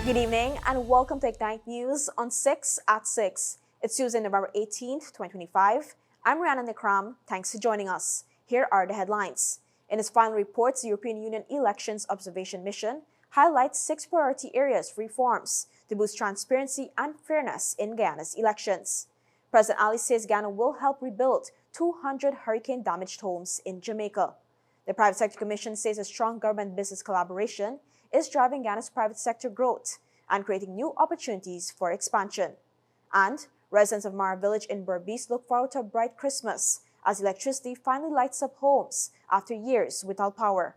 Good evening and welcome to Ignite News on 6 at 6. It's Tuesday, November 18th, 2025. I'm Rihanna Nikram. Thanks for joining us. Here are the headlines. In its final reports, the European Union Elections Observation Mission highlights 6 priority areas for reforms to boost transparency and fairness in Guyana's elections. President Ali says Guyana will help rebuild 200 hurricane-damaged homes in Jamaica. The Private Sector Commission says a strong government-business collaboration is driving Guyana's private sector growth and creating new opportunities for expansion. And residents of Mara Village in Berbice look forward to a bright Christmas as electricity finally lights up homes after years without power.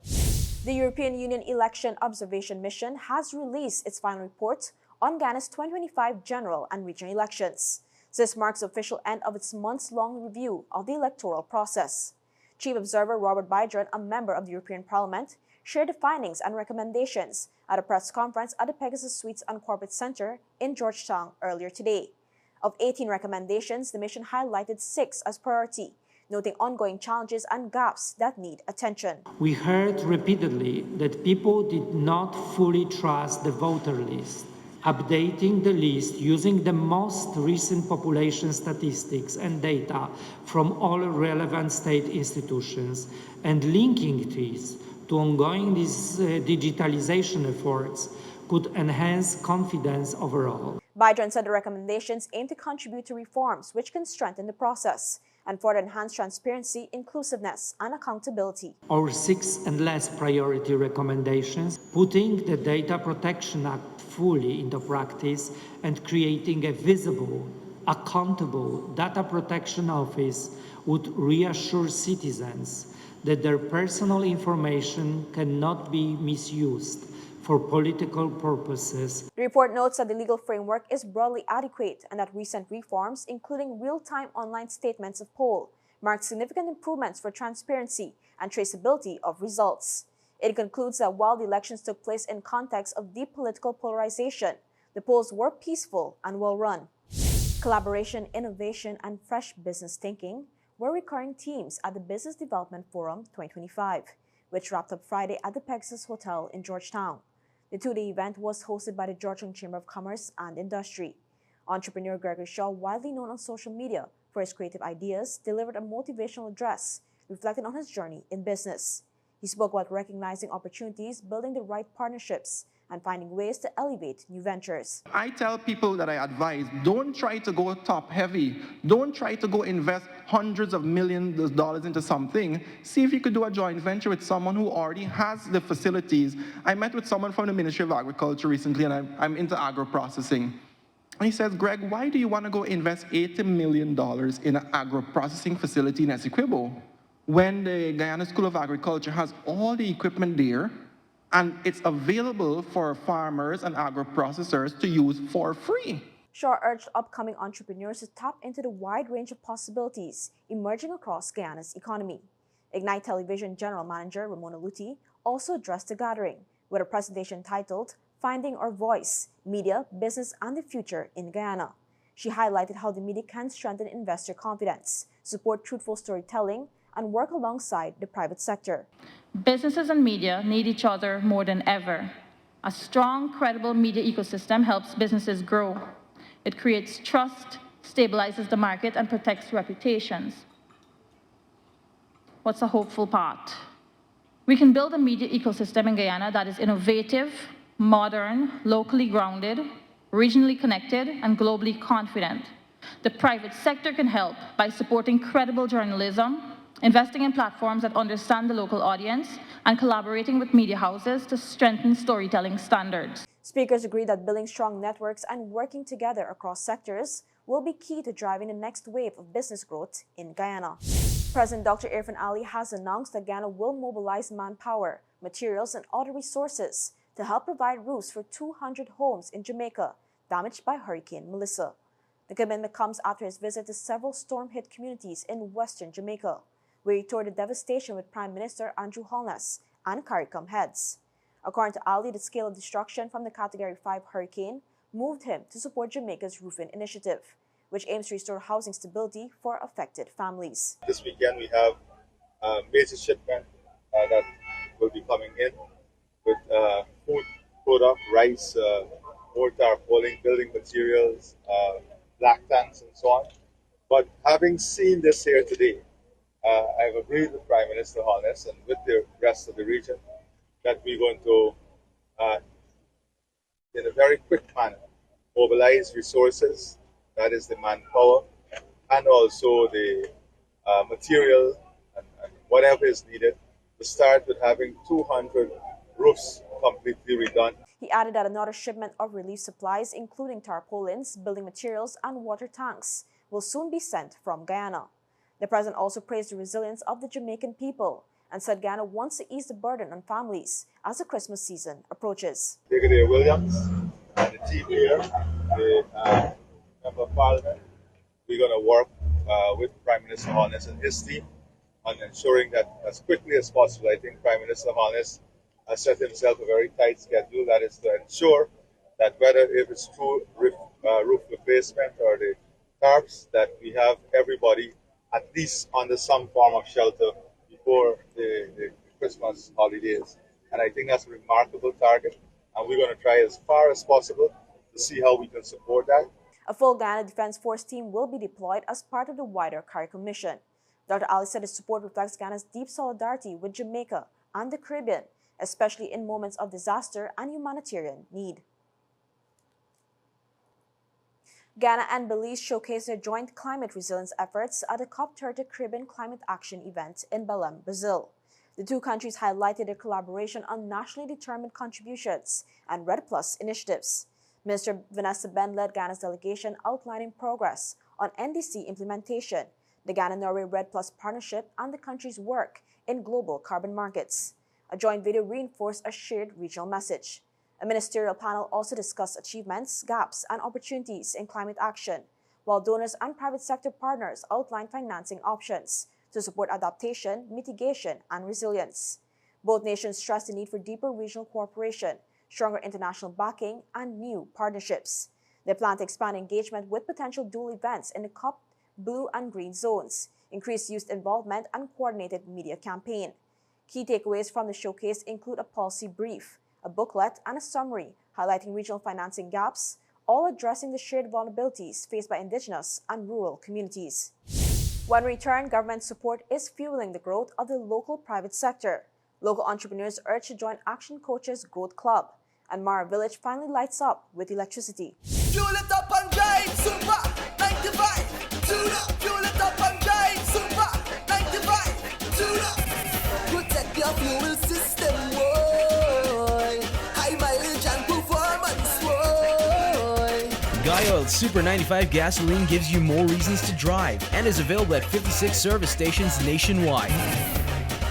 The European Union Election Observation Mission has released its final report on Guyana's 2025 general and regional elections. This marks the official end of its months-long review of the electoral process. Chief Observer Robert Bidron, a member of the European Parliament, shared the findings and recommendations at a press conference at the Pegasus Suites and Corporate Center in Georgetown earlier today. Of 18 recommendations, the mission highlighted 6 as priority, noting ongoing challenges and gaps that need attention. We heard repeatedly that people did not fully trust the voter list. Updating the list using the most recent population statistics and data from all relevant state institutions and linking these to ongoing digitalization efforts could enhance confidence overall. Bidron said the recommendations aim to contribute to reforms which can strengthen the process and further enhance transparency, inclusiveness, and accountability. Our 6 and less priority recommendations, putting the Data Protection Act fully into practice and creating a visible, accountable data protection office would reassure citizens that their personal information cannot be misused for political purposes. The report notes that the legal framework is broadly adequate and that recent reforms, including real-time online statements of poll, mark significant improvements for transparency and traceability of results. It concludes that while the elections took place in context of deep political polarization, the polls were peaceful and well-run. Collaboration, innovation, and fresh business thinking were recurring themes at the Business Development Forum 2025, which wrapped up Friday at the Pegasus Hotel in Georgetown. The two-day event was hosted by the Georgetown Chamber of Commerce and Industry. Entrepreneur Gregory Shaw, widely known on social media for his creative ideas, delivered a motivational address reflecting on his journey in business. He spoke about recognizing opportunities, building the right partnerships, and finding ways to elevate new ventures. I tell people that I advise, don't try to go top heavy. Don't try to go invest hundreds of millions of dollars into something. See if you could do a joint venture with someone who already has the facilities. I met with someone from the Ministry of Agriculture recently, and I'm into agro-processing. And he says, Greg, why do you want to go invest $80 million in an agro-processing facility in Essequibo when the Guyana School of Agriculture has all the equipment there and it's available for farmers and agro-processors to use for free? Shaw urged upcoming entrepreneurs to tap into the wide range of possibilities emerging across Guyana's economy. Ignite Television General Manager Ramona Luti also addressed the gathering with a presentation titled Finding Our Voice, Media, Business, and the Future in Guyana. She highlighted how the media can strengthen investor confidence, support truthful storytelling, and work alongside the private sector. Businesses and media need each other more than ever. A strong, credible media ecosystem helps businesses grow. It creates trust, stabilizes the market, and protects reputations. What's a hopeful part? We can build a media ecosystem in Guyana that is innovative, modern, locally grounded, regionally connected, and globally confident. The private sector can help by supporting credible journalism, investing in platforms that understand the local audience, and collaborating with media houses to strengthen storytelling standards. Speakers agree that building strong networks and working together across sectors will be key to driving the next wave of business growth in Guyana. President Dr. Irfan Ali has announced that Guyana will mobilize manpower, materials, and other resources to help provide roofs for 200 homes in Jamaica damaged by Hurricane Melissa. The commitment comes after his visit to several storm-hit communities in western Jamaica, where he toured the devastation with Prime Minister Andrew Holness and CARICOM heads. According to Ali, the scale of destruction from the Category 5 hurricane moved him to support Jamaica's roofing initiative, which aims to restore housing stability for affected families. This weekend we have major shipment that will be coming in with food product, rice, more tarpaulin, building materials, black tanks, and so on. But having seen this here today, I've agreed with Prime Minister Holness and with the rest of the region that we're going to, in a very quick manner, mobilize resources, that is the manpower, and also the material and whatever is needed to start with having 200 roofs completely redone. He added that another shipment of relief supplies, including tarpaulins, building materials, and water tanks, will soon be sent from Guyana. The president also praised the resilience of the Jamaican people and said Guyana wants to ease the burden on families as the Christmas season approaches. Brigadier Williams and the team here, the Member of Parliament, we're going to work with Prime Minister Holness and his team on ensuring that as quickly as possible. I think Prime Minister Holness has set himself a very tight schedule, that is to ensure that whether if it's through roof replacement or the tarps, that we have everybody at least under some form of shelter before the Christmas holidays. And I think that's a remarkable target, and we're going to try as far as possible to see how we can support that. A full Guyana Defense Force team will be deployed as part of the wider CARICOM mission. Dr. Ali said his support reflects Guyana's deep solidarity with Jamaica and the Caribbean, especially in moments of disaster and humanitarian need. Guyana and Belize showcased their joint climate resilience efforts at the COP30 Caribbean Climate Action event in Belém, Brazil. The two countries highlighted their collaboration on nationally determined contributions and REDD+ initiatives. Minister Vanessa Ben led Guyana's delegation outlining progress on NDC implementation, the Ghana-Norway REDD+ partnership, and the country's work in global carbon markets. A joint video reinforced a shared regional message. A ministerial panel also discussed achievements, gaps, and opportunities in climate action, while donors and private sector partners outlined financing options to support adaptation, mitigation, and resilience. Both nations stressed the need for deeper regional cooperation, stronger international backing, and new partnerships. They plan to expand engagement with potential dual events in the COP blue and green zones, increased youth involvement, and coordinated media campaign. Key takeaways from the showcase include a policy brief, a booklet, and a summary highlighting regional financing gaps, all addressing the shared vulnerabilities faced by indigenous and rural communities. When returned, government support is fueling the growth of the local private sector. Local entrepreneurs urged to join Action Coach's Growth Club, and Mara Village finally lights up with electricity. Fuel it up and drive, super 95, tune up. Fuel it up and drive, super 95, tune up. Protect your fuel system, boy. High mileage and performance, boy. Guy Oil's Super 95 gasoline gives you more reasons to drive and is available at 56 service stations nationwide.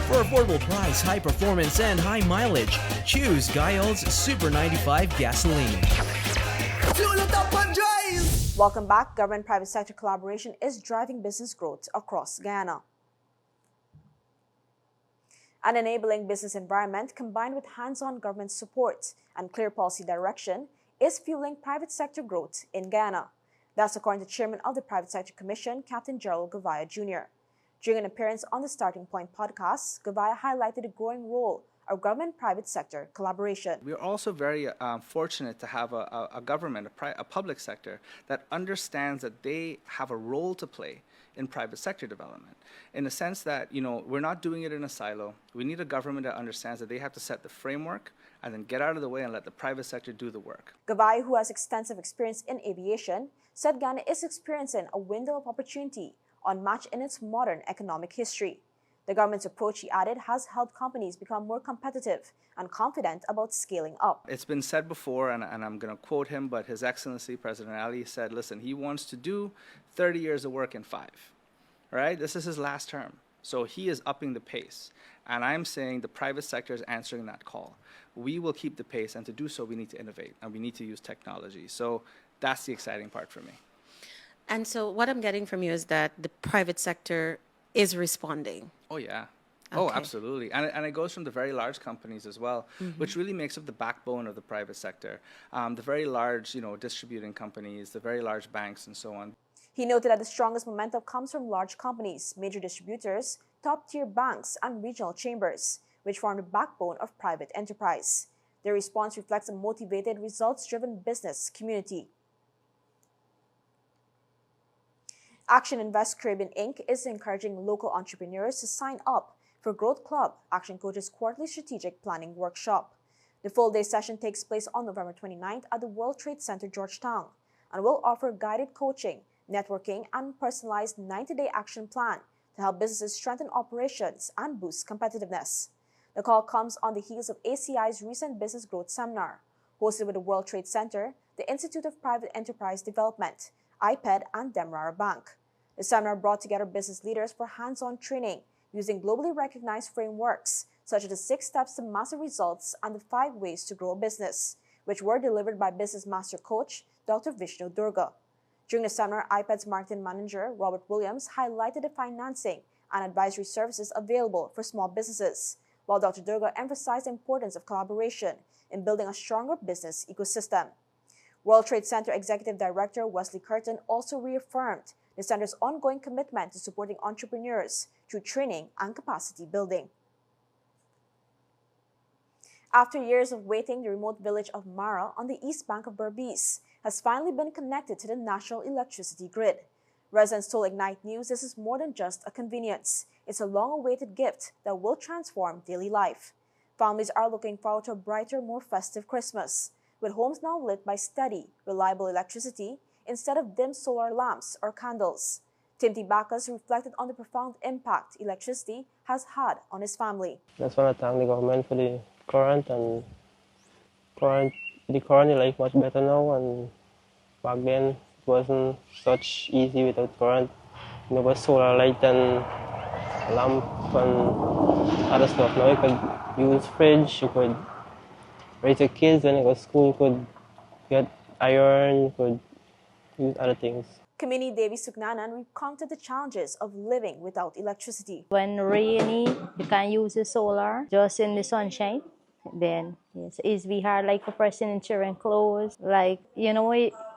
For affordable price, high performance, and high mileage, choose Guy Oil's Super 95 gasoline. Fuel it up and drive. Welcome back. Government-private sector collaboration is driving business growth across Guyana. An enabling business environment combined with hands-on government support and clear policy direction is fueling private sector growth in Guyana. That's according to Chairman of the Private Sector Commission, Captain Gerald Gavaya Jr. During an appearance on the Starting Point podcast, Gavaya highlighted the growing role of government-private sector collaboration. We are also very fortunate to have a government, a public sector that understands that they have a role to play in private sector development, in the sense that, we're not doing it in a silo. We need a government that understands that they have to set the framework and then get out of the way and let the private sector do the work. Gavaya, who has extensive experience in aviation, said Ghana is experiencing a window of opportunity unmatched in its modern economic history. The government's approach, he added, has helped companies become more competitive and confident about scaling up. It's been said before, and I'm going to quote him, but His Excellency President Ali said, listen, he wants to do 30 years of work in 5, right? This is his last term. So he is upping the pace. And I'm saying the private sector is answering that call. We will keep the pace, and to do so, we need to innovate, and we need to use technology. So that's the exciting part for me. And so what I'm getting from you is that the private sector is responding. Oh, yeah. Okay. Oh, absolutely. And it goes from the very large companies as well, which really makes up the backbone of the private sector. The very large, distributing companies, the very large banks, and so on. He noted that the strongest momentum comes from large companies, major distributors, top-tier banks, and regional chambers, which form the backbone of private enterprise. Their response reflects a motivated, results-driven business community. Action Invest Caribbean Inc. is encouraging local entrepreneurs to sign up for Growth Club, Action Coach's quarterly strategic planning workshop. The full-day session takes place on November 29th at the World Trade Center, Georgetown, and will offer guided coaching, networking, and personalized 90-day action plan to help businesses strengthen operations and boost competitiveness. The call comes on the heels of ACI's recent business growth seminar, hosted with the World Trade Center, the Institute of Private Enterprise Development, IPED, and Demerara Bank. The seminar brought together business leaders for hands-on training using globally recognized frameworks, such as the 6 steps to massive results and the 5 ways to grow a business, which were delivered by Business Master Coach Dr. Vishnu Durga. During the seminar, IPED's marketing manager, Robert Williams, highlighted the financing and advisory services available for small businesses, while Dr. Durga emphasized the importance of collaboration in building a stronger business ecosystem. World Trade Center Executive Director Wesley Curtin also reaffirmed the center's ongoing commitment to supporting entrepreneurs through training and capacity building. After years of waiting, the remote village of Mara on the east bank of Berbice has finally been connected to the national electricity grid. Residents told Ignite News this is more than just a convenience. It's a long-awaited gift that will transform daily life. Families are looking forward to a brighter, more festive Christmas, with homes now lit by steady, reliable electricity instead of dim solar lamps or candles. Timothy Bacchus reflected on the profound impact electricity has had on his family. Just want to thank the government for the current, and the current is like much better now, and back then it wasn't such easy without current. There was solar light and lamp and other stuff. Now you could use fridge, you could raise your kids when you go to school, you could get iron, you could use other things. Kamini Devi Suknanan recounted the challenges of living without electricity. When rainy, you can use the solar just in the sunshine. Then yes, it's be hard like for person in children clothes. Like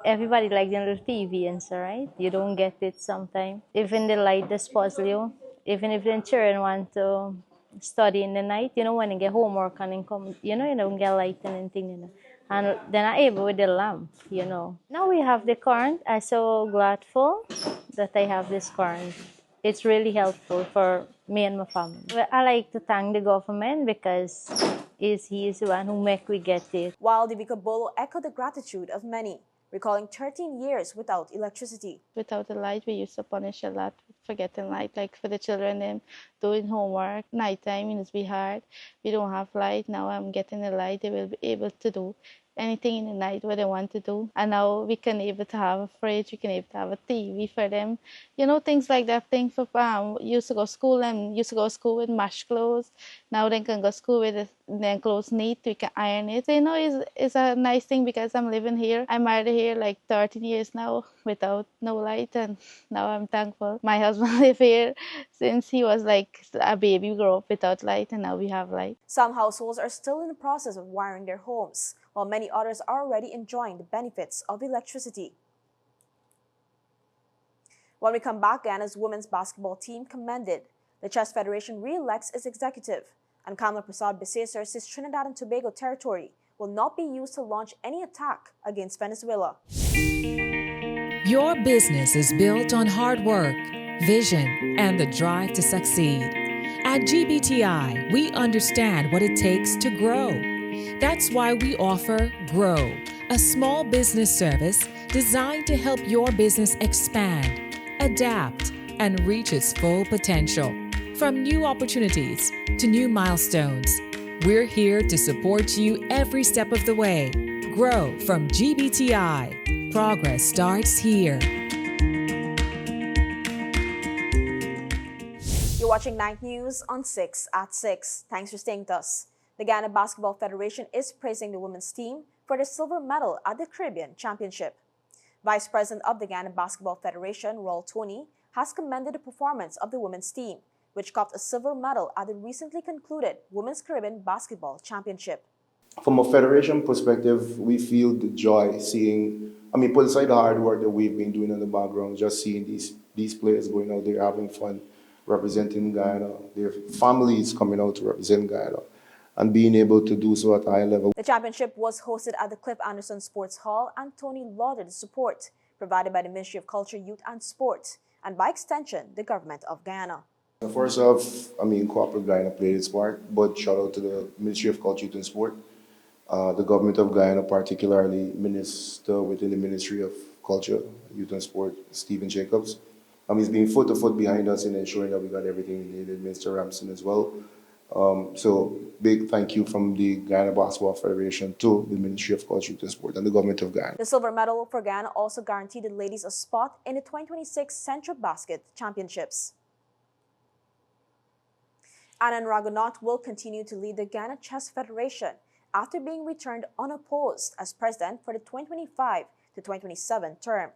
everybody like the little TV and so right. You don't get it sometimes. Even the light that's puzzle you. Even if the children want to study in the night, when they get homework and then come, you don't get light and anything, And they're not able with the lamp, Now we have the current. I'm so grateful that I have this current. It's really helpful for me and my family. Well, I like to thank the government because he is the one who make we get it. While Divika Bolo echoed the gratitude of many, recalling 13 years without electricity. Without the light, we used to punish a lot for getting light. Like for the children, them doing homework, nighttime, it's be hard. We don't have light. Now I'm getting the light. They will be able to do anything in the night what they want to do. And now we can able to have a fridge, we can able to have a TV for them. Things like that. Thing for used to go school and used to go to school with mashed clothes. Now they can go to school with their clothes neat, we can iron it. It's a nice thing because I'm living here. I'm married here like 13 years now without no light, and now I'm thankful. My husband live here since he was like a baby, grew up without light, and now we have light. Some households are still in the process of wiring their homes, while many others are already enjoying the benefits of electricity. When we come back, Ghana's women's basketball team commended. The Chess Federation re-elects its executive, and Kamala Prasad Bisesar says Trinidad and Tobago territory will not be used to launch any attack against Venezuela. Your business is built on hard work, vision, and the drive to succeed. At GBTI, we understand what it takes to grow. That's why we offer Grow, a small business service designed to help your business expand, adapt, and reach its full potential. From new opportunities to new milestones, we're here to support you every step of the way. Grow from GBTI. Progress starts here. You're watching Night News on 6 at 6. Thanks for staying with us. The Ghana Basketball Federation is praising the women's team for the silver medal at the Caribbean Championship. Vice President of the Ghana Basketball Federation, Roll Tony, has commended the performance of the women's team, which copped a silver medal at the recently concluded Women's Caribbean Basketball Championship. From a federation perspective, we feel the joy seeing, put aside the hard work that we've been doing in the background, just seeing these players going out there having fun, representing Guyana, their families coming out to represent Guyana. and being able to do so at a high level. The championship was hosted at the Cliff Anderson Sports Hall, and Tony lauded the support provided by the Ministry of Culture, Youth and Sport, and by extension, the government of Guyana. First off, Corporate Guyana played its part, but shout out to the Ministry of Culture, Youth and Sport, the government of Guyana, particularly Minister within the Ministry of Culture, Youth and Sport, Stephen Jacobs. He's been foot to foot behind us in ensuring that we got everything we needed, Mr. Ramson as well. So big thank you from the Guyana Basketball Federation to the Ministry of Culture, Youth and Sport, and the government of Guyana. The silver medal for Guyana also guaranteed the ladies a spot in the 2026 Central Basket Championships. Anand Raghunath will continue to lead the Guyana Chess Federation after being returned unopposed as president for the 2025 to 2027 term.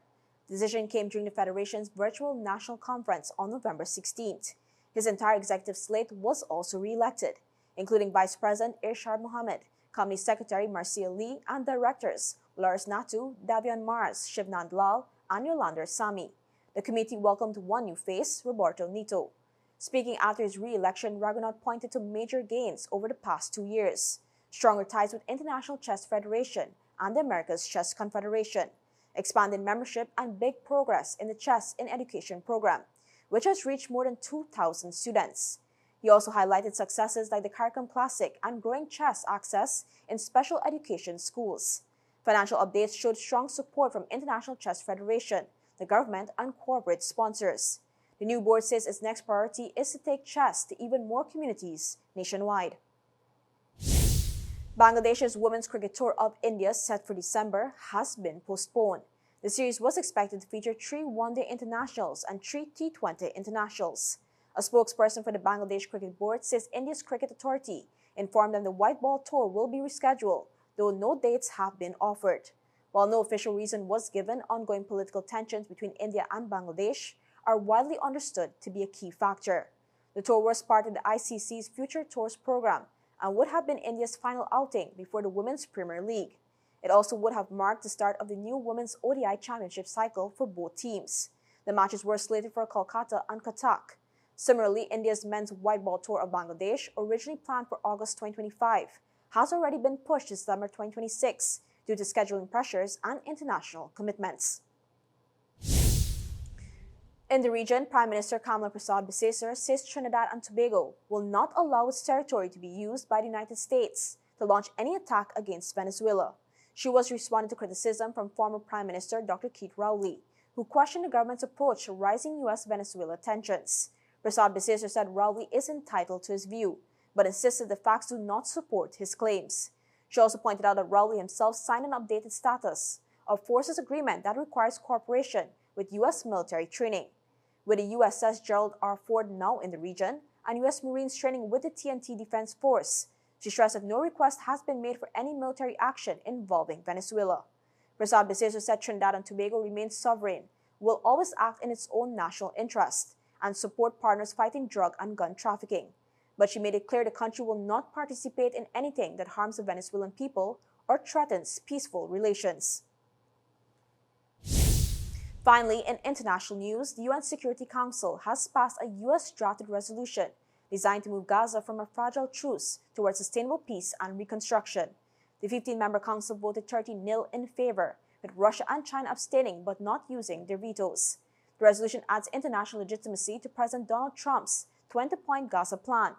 The decision came during the Federation's virtual national conference on November 16th. His entire executive slate was also re-elected, including Vice President Irshad Mohammed, Company Secretary Marcia Lee, and Directors Lars Natu, Davian Mars, Shivnand Lal, and Yolanda Sami. The committee welcomed one new face, Roberto Nito. Speaking after his re-election, Raghunath pointed to major gains over the past 2 years, stronger ties with International Chess Federation and the America's Chess Confederation, expanded membership, and big progress in the Chess in Education program, which has reached more than 2,000 students. He also highlighted successes like the CARICOM Classic and growing chess access in special education schools. Financial updates showed strong support from International Chess Federation, the government, and corporate sponsors. The new board says its next priority is to take chess to even more communities nationwide. Bangladesh's Women's Cricket Tour of India, set for December, has been postponed. The series was expected to feature 3 one-day internationals and 3 T20 internationals. A spokesperson for the Bangladesh Cricket Board says India's Cricket Authority informed them the white ball tour will be rescheduled, though no dates have been offered. While no official reason was given, ongoing political tensions between India and Bangladesh are widely understood to be a key factor. The tour was part of the ICC's Future Tours program and would have been India's final outing before the Women's Premier League. It also would have marked the start of the new Women's ODI Championship cycle for both teams. The matches were slated for Kolkata and Cuttack. Similarly, India's Men's White Ball Tour of Bangladesh, originally planned for August 2025, has already been pushed to summer 2026 due to scheduling pressures and international commitments. In the region, Prime Minister Kamala Prasad-Bisesar says Trinidad and Tobago will not allow its territory to be used by the United States to launch any attack against Venezuela. She was responding to criticism from former Prime Minister Dr. Keith Rowley, who questioned the government's approach to rising U.S.-Venezuela tensions. Prasad-Bisesar said Rowley is entitled to his view, but insisted the facts do not support his claims. She also pointed out that Rowley himself signed an updated status of forces agreement that requires cooperation with U.S. military training. With the USS Gerald R. Ford now in the region and U.S. Marines training with the TNT Defense Force, she stressed that no request has been made for any military action involving Venezuela. Prasad-Bisesar said Trinidad and Tobago remains sovereign, will always act in its own national interest, and support partners fighting drug and gun trafficking. But she made it clear the country will not participate in anything that harms the Venezuelan people or threatens peaceful relations. Finally, in international news, the UN Security Council has passed a U.S.-drafted resolution designed to move Gaza from a fragile truce towards sustainable peace and reconstruction. The 15-member council voted 30-0 in favor, with Russia and China abstaining but not using their vetoes. The resolution adds international legitimacy to President Donald Trump's 20-point Gaza plan,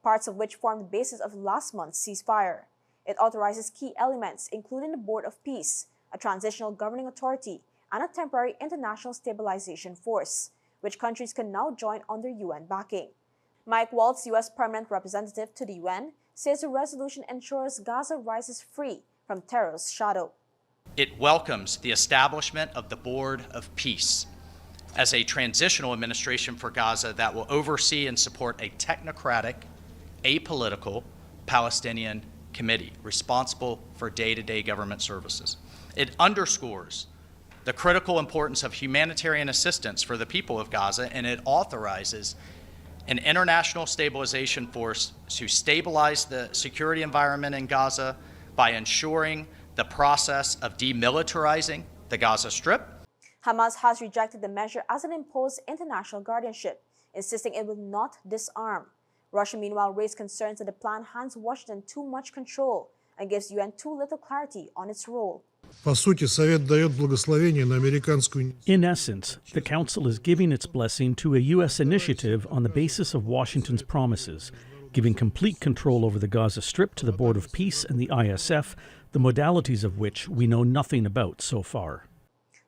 parts of which form the basis of last month's ceasefire. It authorizes key elements, including the Board of Peace, a transitional governing authority, and a temporary international stabilization force, which countries can now join under UN backing. Mike Waltz, U.S. Permanent Representative to the UN, says the resolution ensures Gaza rises free from terror's shadow. It welcomes the establishment of the Board of Peace as a transitional administration for Gaza that will oversee and support a technocratic, apolitical Palestinian committee responsible for day-to-day government services. It underscores the critical importance of humanitarian assistance for the people of Gaza, and it authorizes an international stabilization force to stabilize the security environment in Gaza by ensuring the process of demilitarizing the Gaza Strip. Hamas has rejected the measure as it imposed international guardianship, insisting it will not disarm. Russia, meanwhile, raised concerns that the plan hands Washington too much control and gives UN too little clarity on its role. In essence, the Council is giving its blessing to a U.S. initiative on the basis of Washington's promises, giving complete control over the Gaza Strip to the Board of Peace and the ISF, the modalities of which we know nothing about so far.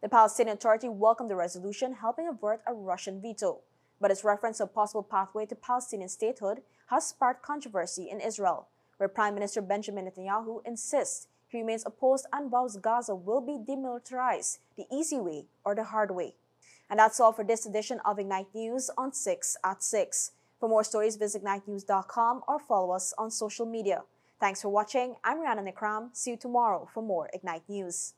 The Palestinian Authority welcomed the resolution, helping avert a Russian veto. But its reference to a possible pathway to Palestinian statehood has sparked controversy in Israel, where Prime Minister Benjamin Netanyahu insists he remains opposed and vows Gaza will be demilitarized the easy way or the hard way. And that's all for this edition of Ignite News on 6 at 6. For more stories, visit ignitenews.com or follow us on social media. Thanks for watching. I'm Rihanna Nikram. See you tomorrow for more Ignite News.